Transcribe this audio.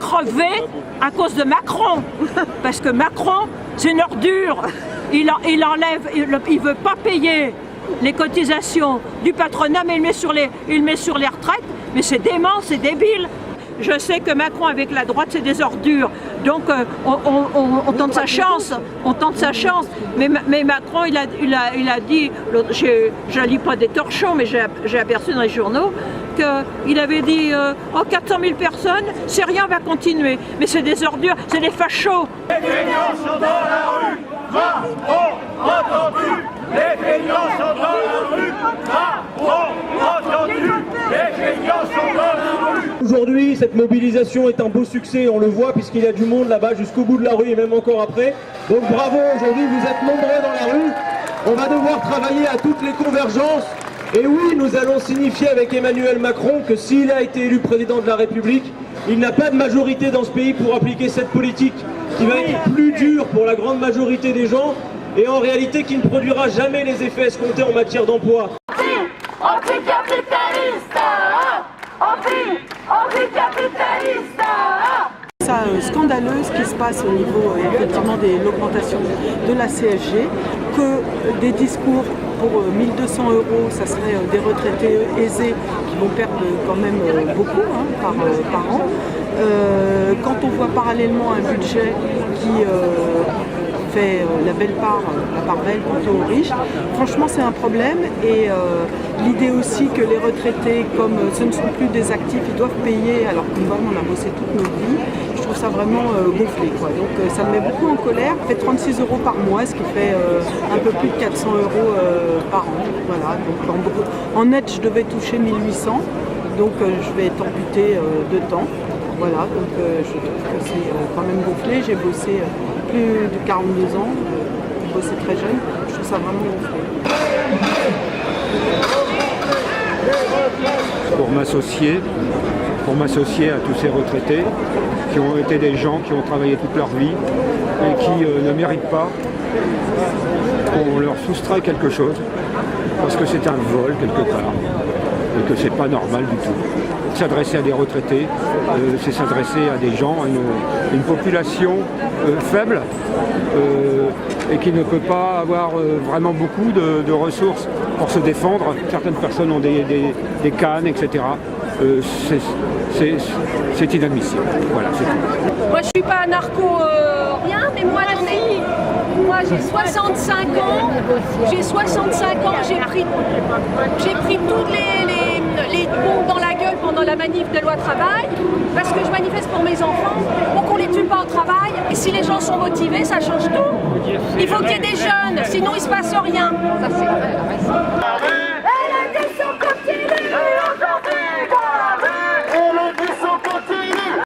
crever à cause de Macron. Parce que Macron, c'est une ordure. Il veut pas payer les cotisations du patronat, mais il met sur les retraites. Mais c'est dément, c'est débile. Je sais que Macron avec la droite c'est des ordures, donc on tente sa chance, Mais Macron il a dit, je ne lis pas des torchons, mais j'ai aperçu dans les journaux qu'il avait dit 400 000 personnes, c'est rien, on va continuer. Mais c'est des ordures, c'est des fachos. Les feignants sont dans la rue, Macron entendu. Les feignants sont dans la rue, Macron entendu. Les feignants sont dans la rue. Aujourd'hui, cette mobilisation est un beau succès, on le voit, puisqu'il y a du monde là-bas jusqu'au bout de la rue et même encore après. Donc bravo, aujourd'hui vous êtes nombreux dans la rue. On va devoir travailler à toutes les convergences. Et oui, nous allons signifier avec Emmanuel Macron que s'il a été élu président de la République, il n'a pas de majorité dans ce pays pour appliquer cette politique qui va être plus dure pour la grande majorité des gens et en réalité qui ne produira jamais les effets escomptés en matière d'emploi. Anticapitaliste, anticapitaliste. Ça scandaleux ce qui se passe au niveau effectivement de l'augmentation de la CSG, que des discours pour 1 200 €, ça serait des retraités aisés qui vont perdre quand même beaucoup par an. Quand on voit parallèlement un budget qui fait la part belle plutôt aux riches, franchement c'est un problème. Et l'idée aussi que les retraités, comme ce ne sont plus des actifs, ils doivent payer alors que nous on a bossé toute notre vie, je trouve ça vraiment gonflé, quoi. Donc ça me met beaucoup en colère. Ça fait 36 € par mois, ce qui fait un peu plus de 400 € par an. Voilà. Donc en net je devais toucher 1 800, donc je vais être amputée de temps. Voilà, donc je trouve que c'est quand même gonflé. J'ai bossé plus de 42 ans, j'ai bossé très jeune, je trouve ça vraiment gonflé. Pour m'associer à tous ces retraités qui ont été des gens qui ont travaillé toute leur vie et qui ne méritent pas qu'on leur soustrait quelque chose parce que c'est un vol quelque part et que c'est pas normal du tout. S'adresser à des retraités, c'est s'adresser à des gens, à une population faible et qui ne peut pas avoir vraiment beaucoup de ressources pour se défendre. Certaines personnes ont des cannes, etc. C'est inadmissible. Voilà, c'est tout. Moi je suis pas anarcho rien, mais moi j'ai 65 ans, j'ai pris toutes les bombes dans la gueule pendant la manif de loi travail, parce que je manifeste pour mes enfants, pour qu'on les tue pas au travail. Et si les gens sont motivés, ça change tout. Il faut qu'il y ait des jeunes, sinon il se passe rien. Ça c'est vrai.